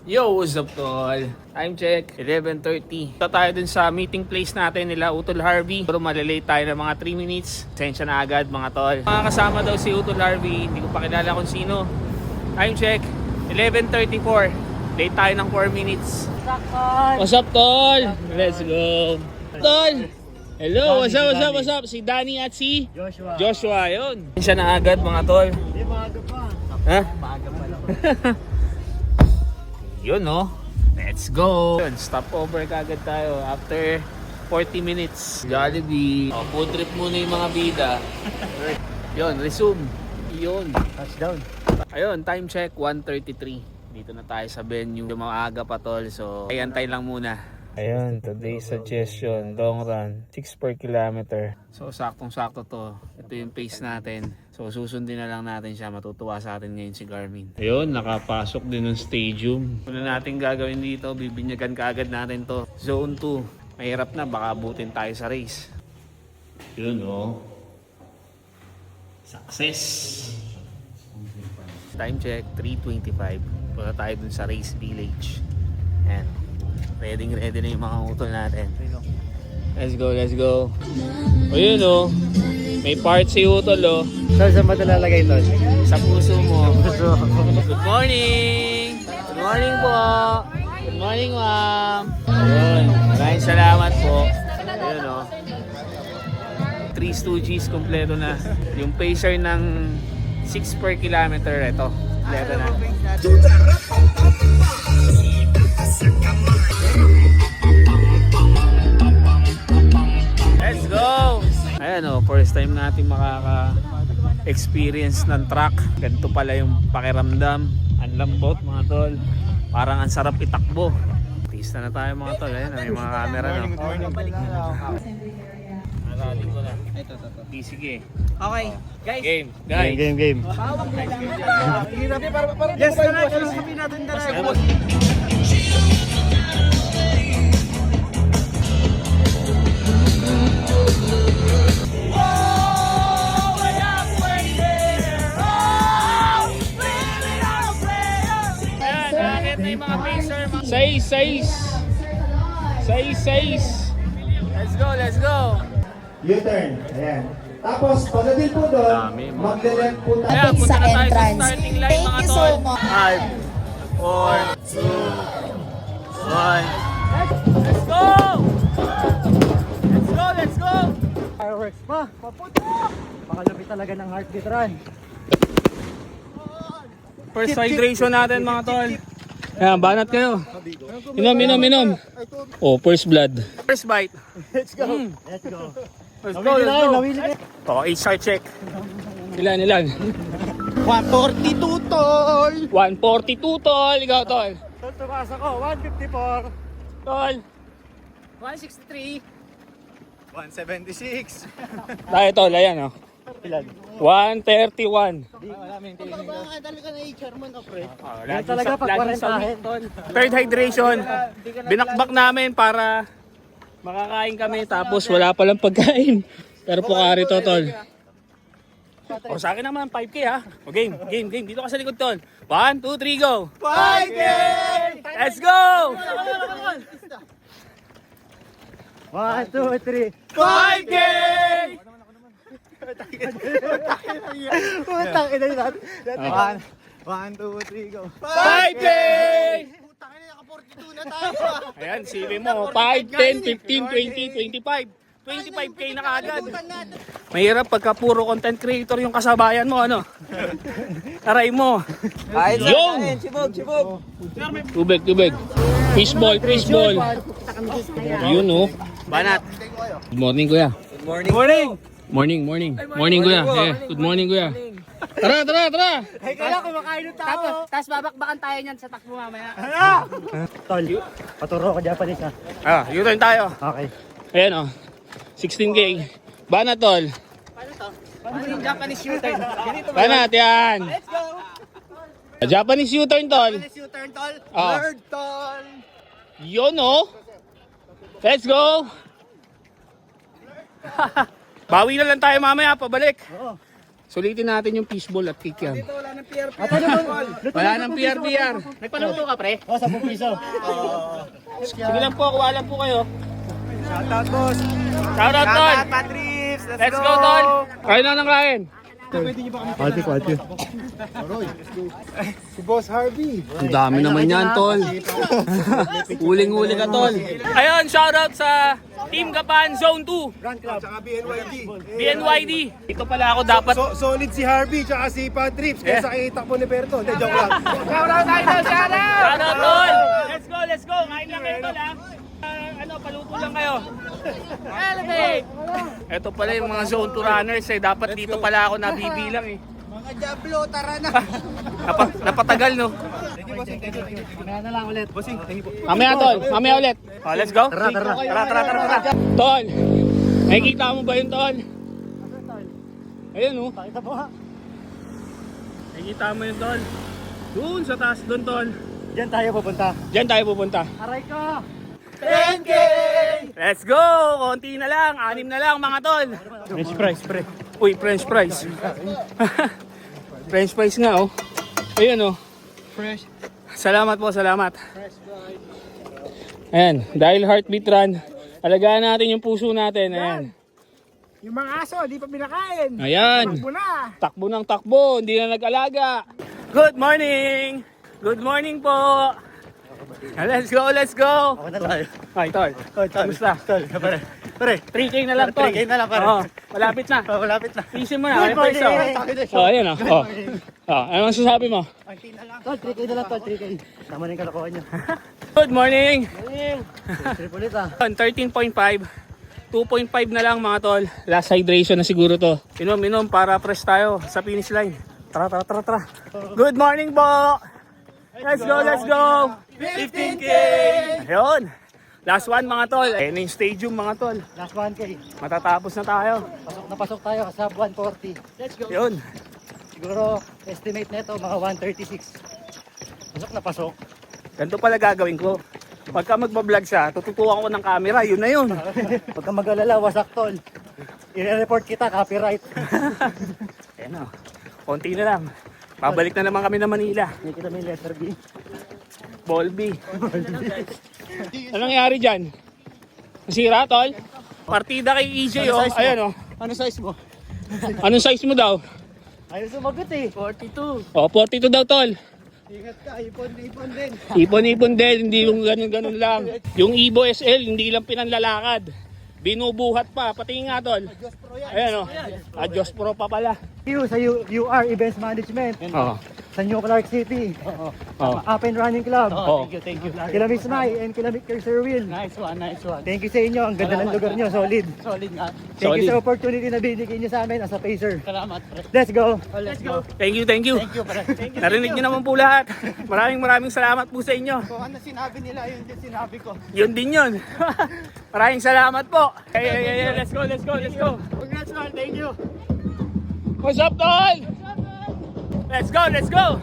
Yo, what's up tol? Time check, 11:30. Ito tayo dun sa meeting place natin nila Utol Harvey. Pero malalate tayo ng mga 3 minutes. Sensya na agad mga tol. Mga kasama daw si Utol Harvey. Hindi ko pa kilala kung sino. Time check, 11:34. Late tayo ng 4 minutes. What's up tol? Let's go. Tol! Hello, what's up? Si Danny at si Joshua, yun. Sensya na agad mga tol. Hindi, maaga pa. Ha? Maaga pa lang. Yun no. Let's go. Yun, stop over kagad tayo after 40 minutes. Jollibee. Food trip muna yung mga bida. Yun, resume. Yun. Touchdown. Ayun, time check 1:33. Dito na tayo sa venue. Yung mga aga pa tol. So, ay antay lang muna. Ayun, today's suggestion, long run, 6 per kilometer. So, saktong-sakto to. Ito yung pace natin. So, susundin na lang natin siya. Matutuwa sa atin ngayon si Garmin. Ayun, nakapasok din ng stadium. Una natin gagawin dito, bibinyagan kaagad natin to. Zone 2. Mahirap na, baka abutin tayo sa race. Yun, oh. Success! Time check, 3:25. Punta tayo dun sa race village. And ready na yung mga utol natin. Let's go. O yun o. May part si utol o. Saan ba ito lalagay ito? Sa puso mo. Good morning! Good morning po! Good morning ma'am! Ayun. Maraming salamat po. Ayun o. 3 Stooges kompleto na. Yung pacer ng 6 per kilometer. Ito. Kompleto na. Let's go! Ayan o, first time natin makaka-experience ng truck. Ganito pala yung pakiramdam. Ang lambot mga tol. Parang ang sarap itakbo. Pista na tayo mga tol. Ayan, may mga camera no. Narating ko na. Ito. Sige. Okay, guys. Game. Guys. Game. Yes, tara. Kami natin dala. Sais. Let's go. U-turn. Ayan. Tapos, pagdating po doon, Dami, mga magle-left po tayo. Ayan, punta sa na tayo sa entrance. starting line Thank mga you tol. so much. 5, 4, 2, 1. Let's go! Fireworks pa. Papunta. Pakalapit talaga ng heartbeat run. First hydration natin mga tol. Ayan, banat kayo. Inom. Oh, first blood. First bite. Let's go. Let's go. Nawili na. Oh, HR check. Ilan? 142 tol. 142 tol. Ikaw tol. Tol, tumaas ako. 154. Tol. 163. 176. Tayo tol, ayan oh. Ilan? 131. Wala may tingin. Baka talaga na i-chairman ka, pre. Yan Talaga pagparentahin, tol. Third hydration. Binakbak namin para makakain kami tapos wala palang pagkain. Pero pukari to tol. O sa akin naman 5K ha. O game. Dito ka sa likod tol. 1, 2, 3, go. 5K! Let's go! 1, 2, 3. 5K! Putang ina yun natin. 1, 2, 3, go. 5K! Putang ina, naka-42 na tayo. Ayan, sili mo. 5, 10, 15, 20, 25. 25K na kaagad. Mahirap pagka puro content creator yung kasabayan mo, ano? Aray mo. Yun! Chibog. Tubig. Fishball. Yun oh. Banat. Good morning kuya. Morning kuya. Good morning kuya. Tara. Ay, kaya kumakain ng tao. Tapos babakbakan tayo niyan sa takbo mamaya. Tol, paturo ko Japanese ha. U-turn tayo. Okay. Ayan oh. 16K. Banat tol. Ano yung Japanese U-turn? Banat yan. Let's go. Japanese U-turn tol. Japanese U-turn, tol. Ah. Nerd, tol. Yun oh. Let's go. Bawi na lang tayo mamaya pabalik. Oo. Sulitin natin yung fishball at kikiam. Wala Wala nang PR. Nagpaluto ka, pre? Oh, 10 piso. Sige lang po, kuha lang po kayo. Shoutout, boss. Shoutout, tol! Patrips. Let's go, tol! Kain na ng kain. Quality. Si Boss Harvey. Ang dami naman yan, tol. Huling-huli ka, tol. Ayun, shoutout sa Team Gapan Zone 2. Grand Club. Tsaka BNYD. BNYD. Ito pala ako dapat. Solid si Harvey tsaka si Patrips kaysa kay takbo ni Berto. Hindi, joke lang. Shoutout, tol! Let's go! Kain lang kayo, tol, ha? Paluto lang kayo. Elevate! Ito pala yung mga zone 2 runners eh. Dapat dito pala ako nabibilang eh. Mga Diablo, tara na. Napatagal, no? Kaya na lang ulit. Bossing, thank you po. Mamaya, tol. Mamaya ulit. Oh, let's go. Tara. Tol, nakikita mo ba yun, tol? Ayun, oh. Pakita mo ha. Nakikita mo yun, tol. Doon sa taas, doon, tol. Diyan tayo pupunta. Diyan tayo pupunta. Aray ka! 10K! Let's go! Konti na lang. 6 na lang, mga tol. French fries, pre. Uy, French fries. French fries nga, oh. Ayun, oh. Fresh. Salamat po, salamat. Ayan, dahil heartbeat run, alagaan natin yung puso natin. Ayan. Yung mga aso, di pa pinakain. Ayan. Na. Takbo ng takbo, hindi na nag-alaga. Good morning! Good morning po! Let's go! Ako na tayo. Ay, tol. Kamusta? Pare. 3K na lang, tol. 3K na lang, pare. Oo, malapit na. Malapit na. Isin mo na. Ay, paiso. Oh, ayan, oh. Ano masasabi mo? Tol, 3K na lang, tol, 3K. Tama na yung kalokohan nyo. Good morning! Tripulit ah. 13.5. 2.5 na lang, mga tol. Last hydration na siguro to. Inom para fresh tayo sa finish line. Tara. Good morning po! Let's go! 15K! Ayun. Last one, mga tol. Ayun na yung stadium, mga tol. Last 1K. Matatapos na tayo. Pasok tayo sa 140. Let's go. Ayun. Siguro, estimate na ito, mga 136. Pasok na pasok. Ganito pala gagawin ko. Pagka magbablog siya, tututukan ko ng camera. Yun na yun. Huwag kang mag-alala, wasak tol. I-report kita, copyright. Ayun o. Konti na lang. Babalik na naman kami ng Manila. Hindi kita may letter B. Ball B. Anong nangyari dyan? Nasira, tol? Partida kay EJ, oh. Ayan, oh. Ano size mo? Anong size mo daw? Ayaw sumagot eh. 42. Oh, 42 daw, tol. Ingat ka, ipon din. Ipon din, hindi yung ganun lang. Yung Evo SL, hindi lang pinanlalakad. Binubuhat pa, patingin nga, tol. Ayan, oh. Adios Pro pa pala. Sa UR Events Management. Oh. Sa New Clark City. Oh. Up and Running Club. Oh. Thank you. Kila Miss Mai and kila Mr. Sir Will. Nice one. Thank you sa inyo. Ang ganda ng lugar nyo. Solid. Solid nga. Thank you Solid. sa opportunity na binigay nyo sa amin as a pacer. Salamat, pre. Let's go. Let's go. Thank you. Thank you, pre. Narinig niyo naman po lahat. Maraming salamat po sa inyo. Kung ano sinabi nila, yun din sinabi ko. Yun din yun. Maraming salamat po. Hey, let's go. Congrats, man. Thank you. What's up, tol? Let's go.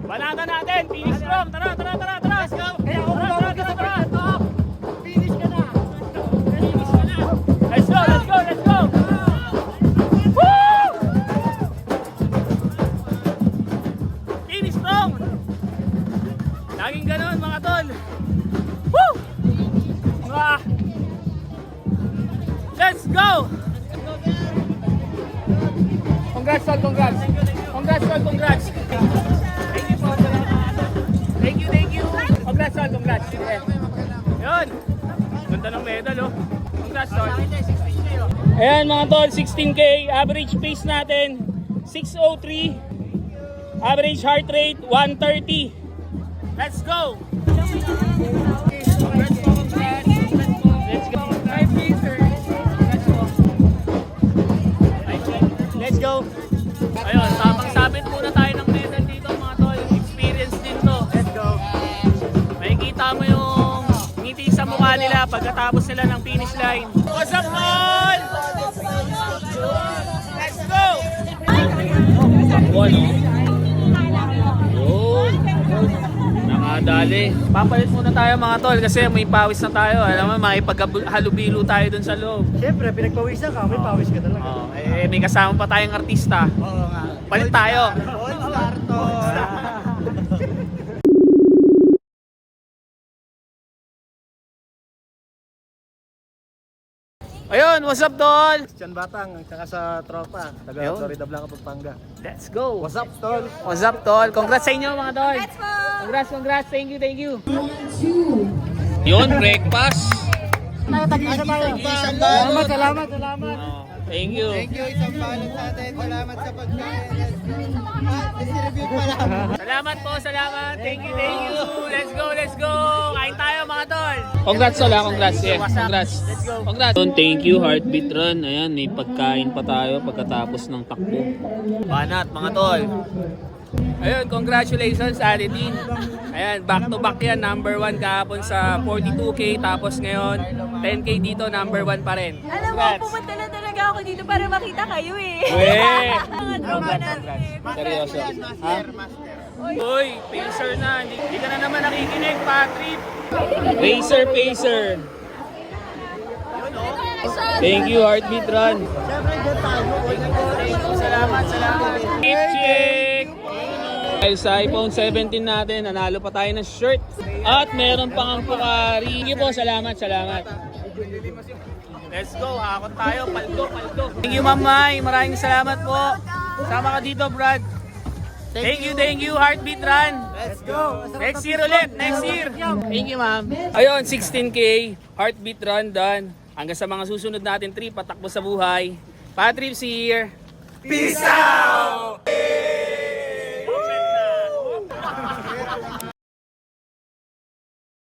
Banatan natin. Finish strong. Tara. Let's go. Kaya ako tara. Finish ka na. Let's go. Woo! Finish strong. Laging ganun, mga tol. Woo! Let's go. Congrats, tol. Congrats. Thank you. Congrats, tol. Congrats. Yun. Ganda ng medal, oh. Congrats, tol. Ayan, mga tol, 16K. Average pace natin, 6:03. Average heart rate, 130. Let's go. Let's go. Ayun, tamang sabit muna tayo ng medal dito, mga tol. Experience din to. Let's go. Makikita mo yung ngiti sa mukha nila pagkatapos nila ng finish line. What's up, tol? Let's go. Yun. Naka Dali. Papalit muna tayo mga tol kasi may pawis na tayo. Alam mo, makipaghalubilo tayo dun sa loob. Siyempre, pinagpawisan ka, may pawis ka talaga. May kasama pa tayong artista. Oo nga. Palit tayo. All star to. Ayun, what's up tol? Christian Batang, tsaka sa tropa, taga Ayun. Florida Blanca, Pampanga. Let's go. What's up, tol? What's up tol? Congrats sa inyo mga tol. Congrats. Thank you. Yun, breakfast. Tag-isa tayo. Salamat. Thank you. Thank you, isang balot sa atin. Salamat sa pagkain. Distribute pa lang. Salamat. Thank you. Let's go. Kain tayo mga tol. Congrats. Yeah, congrats. Let's go. Thank you, Heartbeat Run. Ayan, may pagkain pa tayo pagkatapos ng takbo. Banat mga tol. Ayun, congratulations Adity. Ayan, back to back yan, number 1 kahapon sa 42K, tapos ngayon 10K dito, number 1 pa rin. Alam mo, pupunta na talaga ako dito para makita kayo eh. Weh! Mga tropa natin. Seryoso. Ha? Uy, pacer na. Hindi ka na naman nakikinig, Patrick. Pacer. Thank you, Heartbeat Run. Salamat. Chick! Dahil sa iPhone 17 natin, nanalo pa tayo ng shirt. At meron pang ang Pukari. Sige po, salamat. Let's go, hakot tayo, paldo. Thank you, Mamay. Maraming salamat po. Sama ka dito, Brad. Thank you, Heartbeat Run. Let's go. Next year ulit, next year. Thank you, ma'am. Ayun, 16K, Heartbeat Run done. Hanggang sa mga susunod natin trip, patakbo sa buhay. Patrips here. Peace out!